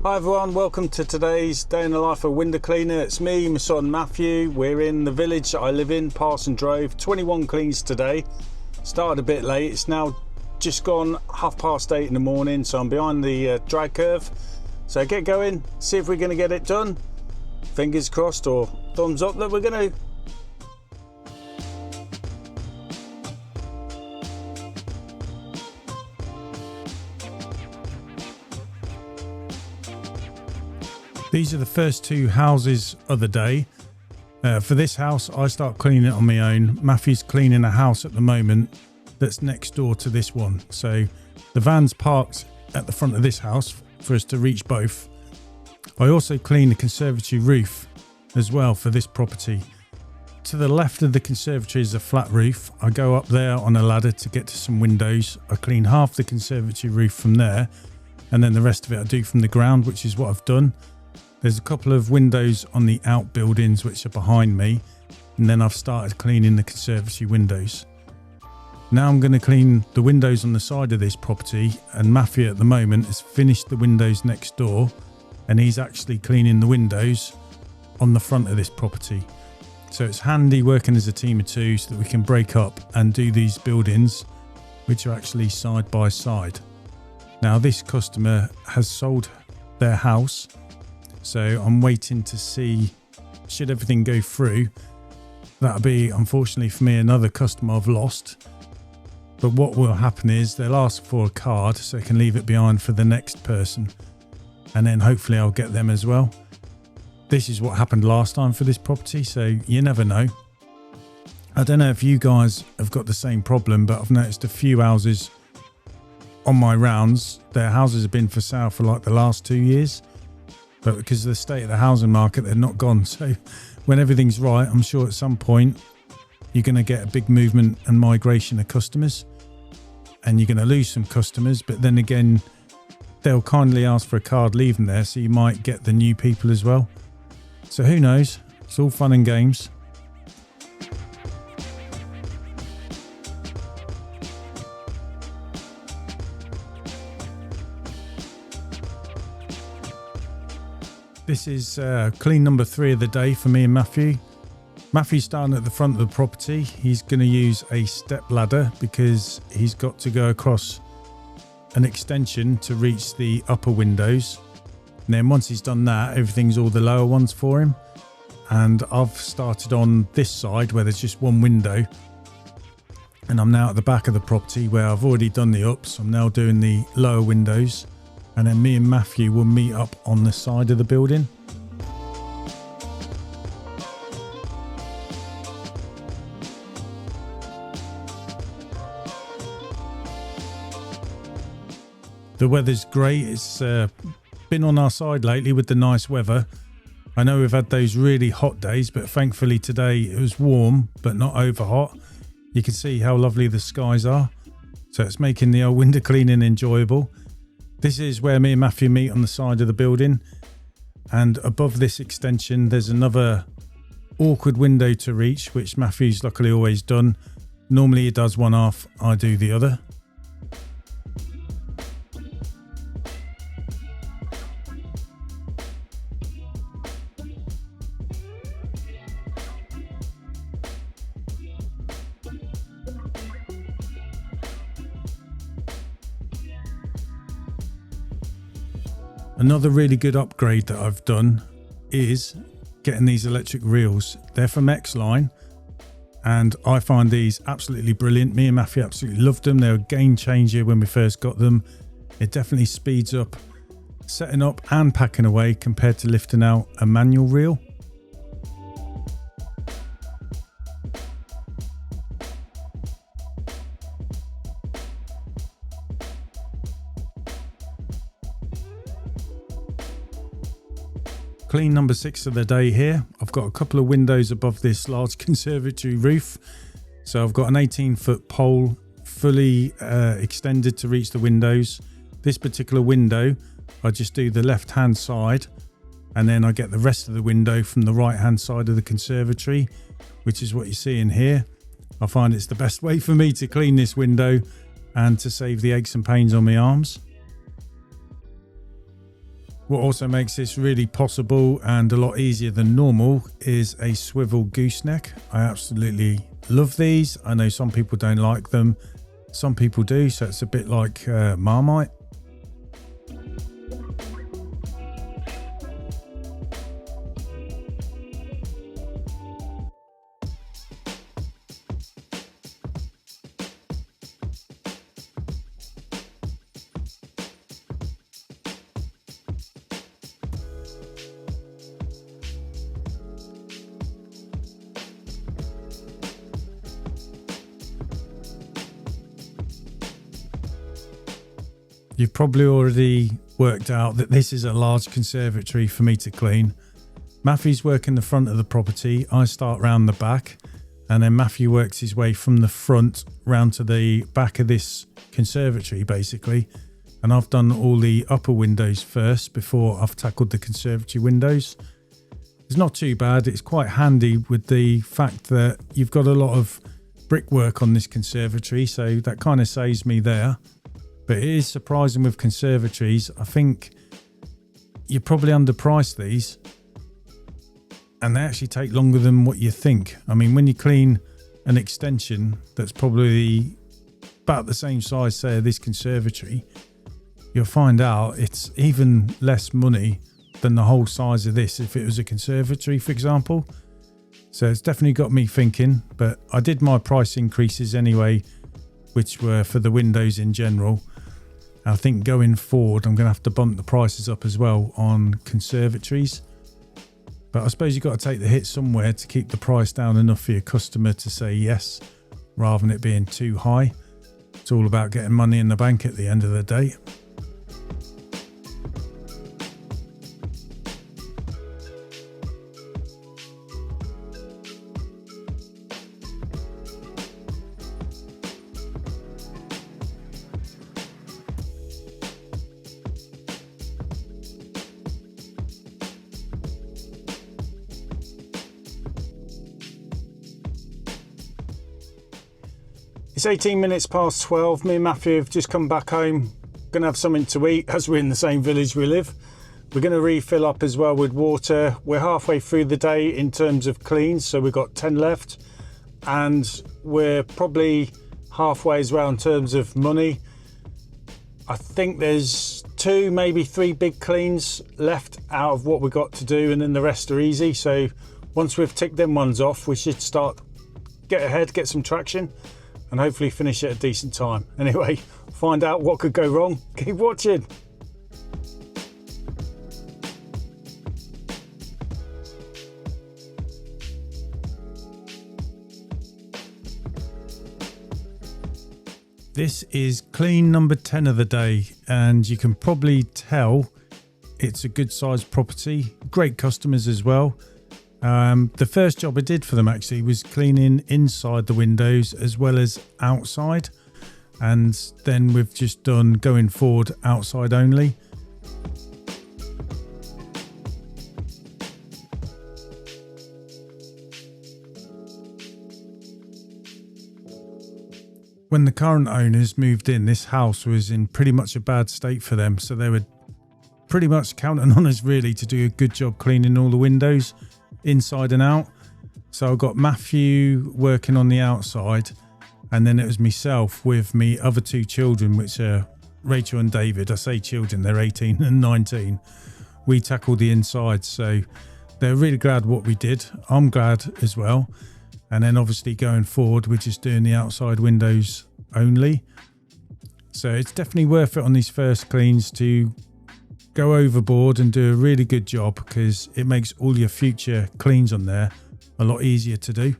Hi everyone, welcome to today's day in the life of window cleaner. It's me, my son Matthew. We're in the village that I live in, Parson Drove. 21 cleans today. Started a bit late. It's now just gone 8:30 in the morning, so I'm behind the drag curve. So get going, see if we're going to get it done. Fingers crossed or thumbs up that we're going to. These are the first two houses of the day. For this house, I start cleaning it on my own. Matthew's cleaning a house at the moment that's next door to this one. So the van's parked at the front of this house for us to reach both. I also clean the conservatory roof as well for this property. To the left of the conservatory is a flat roof. I go up there on a ladder to get to some windows. I clean half the conservatory roof from there, and then the rest of it I do from the ground, which is what I've done. There's a couple of windows on the outbuildings which are behind me, and then I've started cleaning the conservatory windows. Now I'm going to clean the windows on the side of this property, and Matthew at the moment has finished the windows next door, and he's actually cleaning the windows on the front of this property. So it's handy working as a team of two so that we can break up and do these buildings which are actually side by side. Now this customer has sold their house, so I'm waiting to see, should everything go through, that'll be, unfortunately for me, another customer I've lost. But what will happen is they'll ask for a card so I can leave it behind for the next person, and then hopefully I'll get them as well. This is what happened last time for this property, so you never know. I don't know if you guys have got the same problem, but I've noticed a few houses on my rounds, their houses have been for sale for like the last 2 years. But because of the state of the housing market, they're not gone. So when everything's right, I'm sure at some point you're going to get a big movement and migration of customers, and you're going to lose some customers. But then again, they'll kindly ask for a card leaving there, so you might get the new people as well. So who knows? It's all fun and games. This is clean number 3 of the day for me and Matthew. Matthew's starting at the front of the property. He's going to use a step ladder because he's got to go across an extension to reach the upper windows. And then once he's done that, everything's all the lower ones for him. And I've started on this side where there's just one window. And I'm now at the back of the property where I've already done the ups. I'm now doing the lower windows. And then me and Matthew will meet up on the side of the building. The weather's great. It's been on our side lately with the nice weather. I know we've had those really hot days, but thankfully today it was warm but not over hot. You can see how lovely the skies are. So it's making the old window cleaning enjoyable. This is where me and Matthew meet on the side of the building, and above this extension there's another awkward window to reach, which Matthew's luckily always done. Normally he does one half, I do the other. Another really good upgrade that I've done is getting these electric reels. They're from X-Line, and I find these absolutely brilliant. Me and Matthew absolutely loved them. They were a game changer when we first got them. It definitely speeds up setting up and packing away compared to lifting out a manual reel. Clean number 6 of the day here. I've got a couple of windows above this large conservatory roof. So I've got an 18-foot pole fully extended to reach the windows. This particular window, I just do the left-hand side, and then I get the rest of the window from the right-hand side of the conservatory, which is what you see in here. I find it's the best way for me to clean this window and to save the aches and pains on my arms. What also makes this really possible and a lot easier than normal is a swivel gooseneck. I absolutely love these. I know some people don't like them. Some people do, so it's a bit like Marmite. You've probably already worked out that this is a large conservatory for me to clean. Matthew's working the front of the property. I start round the back, and then Matthew works his way from the front round to the back of this conservatory basically. And I've done all the upper windows first before I've tackled the conservatory windows. It's not too bad. It's quite handy with the fact that you've got a lot of brickwork on this conservatory, so that kind of saves me there. But it is surprising with conservatories. I think you probably underpriced these, and they actually take longer than what you think. I mean, when you clean an extension that's probably about the same size, say, this conservatory, you'll find out it's even less money than the whole size of this if it was a conservatory, for example. So it's definitely got me thinking, but I did my price increases anyway, which were for the windows in general. I think going forward, I'm going to have to bump the prices up as well on conservatories. But I suppose you've got to take the hit somewhere to keep the price down enough for your customer to say yes, rather than it being too high. It's all about getting money in the bank at the end of the day. It's 18 minutes past 12. Me and Matthew have just come back home. Gonna have something to eat as we're in the same village we live. We're gonna refill up as well with water. We're halfway through the day in terms of cleans, so we've got 10 left. And we're probably halfway as well in terms of money. I think there's 2, maybe 3 big cleans left out of what we've got to do, and then the rest are easy. So once we've ticked them ones off, we should start, get ahead, get some traction, and hopefully finish at a decent time. Anyway, find out what could go wrong. Keep watching. This is clean number 10 of the day, and you can probably tell it's a good sized property. Great customers as well. The first job I did for them actually was cleaning inside the windows as well as outside, and then we've just done going forward outside only. When the current owners moved in, this house was in pretty much a bad state for them, so they were pretty much counting on us really to do a good job cleaning all the windows inside and out. So I got Matthew working on the outside, and then it was myself with me other 2 children, which are Rachel and David. I say children, they're 18 and 19. We tackled the inside, so they're really glad what we did. I'm glad as well. And then obviously going forward, we're just doing the outside windows only. So it's definitely worth it on these first cleans to go overboard and do a really good job, because it makes all your future cleans on there a lot easier to do.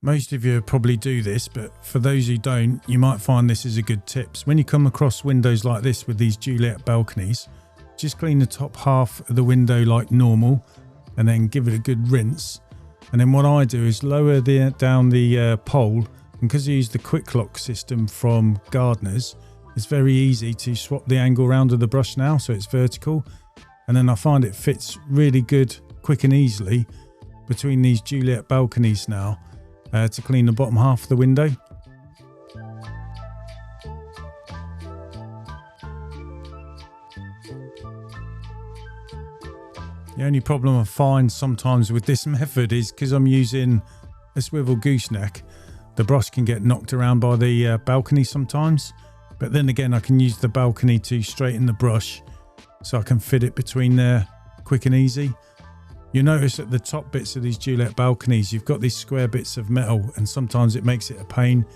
Most of you probably do this, but for those who don't, you might find this is a good tip. So when you come across windows like this with these Juliet balconies, just clean the top half of the window like normal and then give it a good rinse. And then what I do is lower down the pole, and because I use the quick lock system from Gardeners, it's very easy to swap the angle around of the brush now so it's vertical. And then I find it fits really good, quick and easily between these Juliet balconies now. To clean the bottom half of the window. The only problem I find sometimes with this method is because I'm using a swivel gooseneck, the brush can get knocked around by the balcony sometimes. But then again, I can use the balcony to straighten the brush so I can fit it between there quick and easy. You notice at the top bits of these Juliet balconies, you've got these square bits of metal, and sometimes it makes it a pain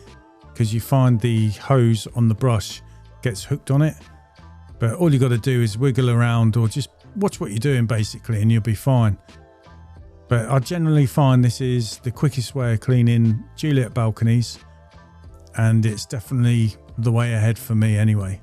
because you find the hose on the brush gets hooked on it. But all you got to do is wiggle around or just watch what you're doing basically, and you'll be fine. But I generally find this is the quickest way of cleaning Juliet balconies, and it's definitely the way ahead for me anyway.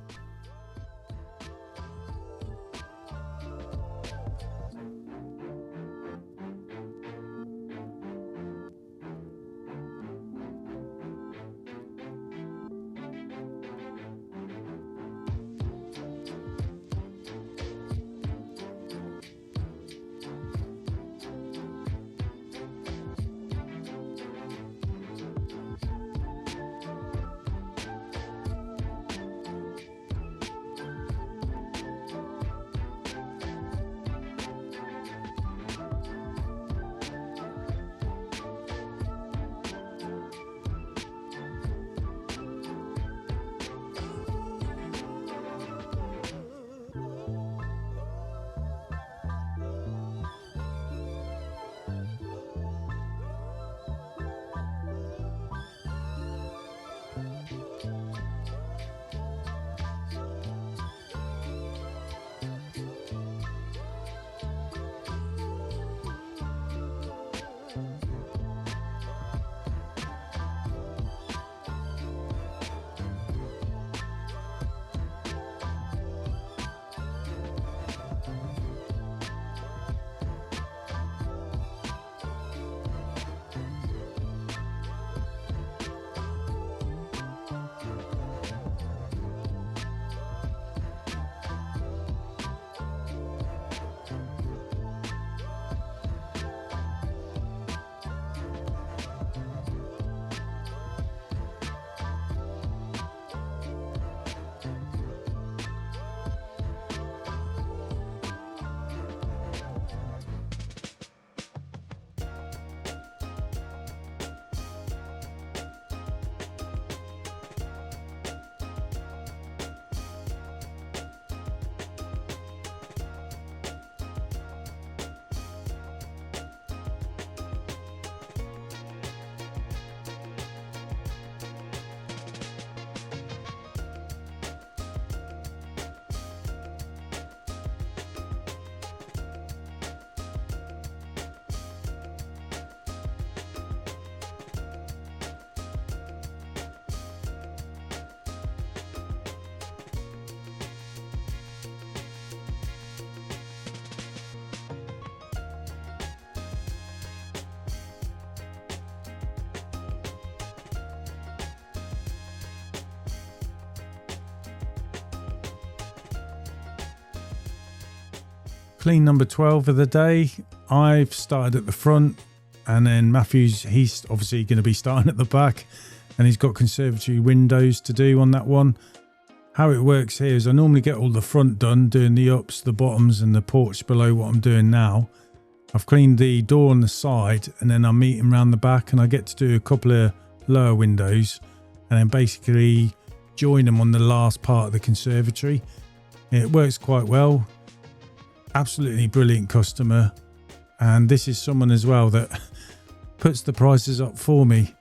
Clean number 12 of the day. I've started at the front, and then Matthew's, he's obviously going to be starting at the back, and he's got conservatory windows to do on that one. How it works here is I normally get all the front done, doing the ups, the bottoms and the porch below what I'm doing now. I've cleaned the door on the side, and then I'm meeting around the back, and I get to do a couple of lower windows and then basically join them on the last part of the conservatory. It works quite well. Absolutely brilliant customer, and this is someone as well that puts the prices up for me,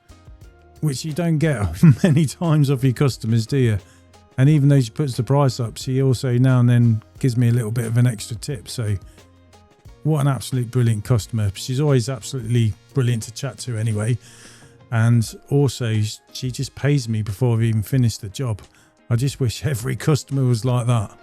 which you don't get many times off your customers, do you? And even though she puts the price up, she also now and then gives me a little bit of an extra tip. So what an absolute brilliant customer. She's always absolutely brilliant to chat to anyway. And also she just pays me before I've even finished the job. I just wish every customer was like that.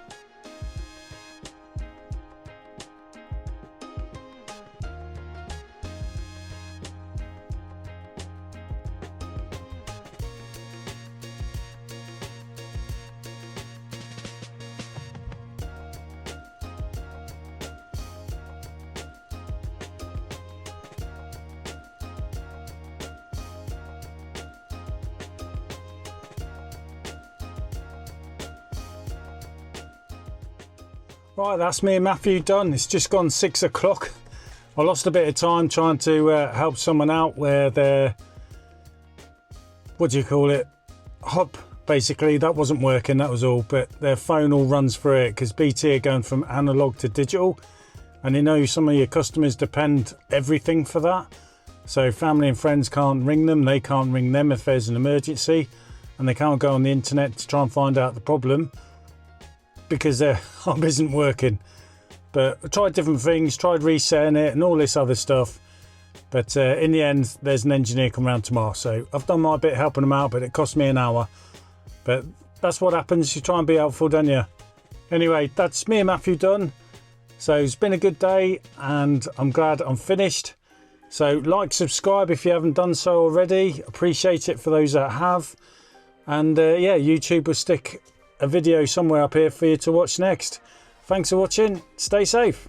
Right, that's me and Matthew done. It's just gone 6 o'clock. I lost a bit of time trying to help someone out where their, what do you call it, hub, basically, that wasn't working, that was all. But their phone all runs through it because BT are going from analog to digital. And you know some of your customers depend everything for that. So family and friends can't ring them, they can't ring them if there's an emergency. And they can't go on the internet to try and find out the problem, because their hub isn't working. But I tried different things, tried resetting it and all this other stuff. But in the end, there's an engineer come round tomorrow. So I've done my bit helping them out, but it cost me an hour. But that's what happens. You try and be helpful, don't you? Anyway, that's me and Matthew done. So it's been a good day and I'm glad I'm finished. So like, subscribe if you haven't done so already. Appreciate it for those that have. And yeah, YouTube will stick a video somewhere up here for you to watch next. Thanks for watching. Stay safe.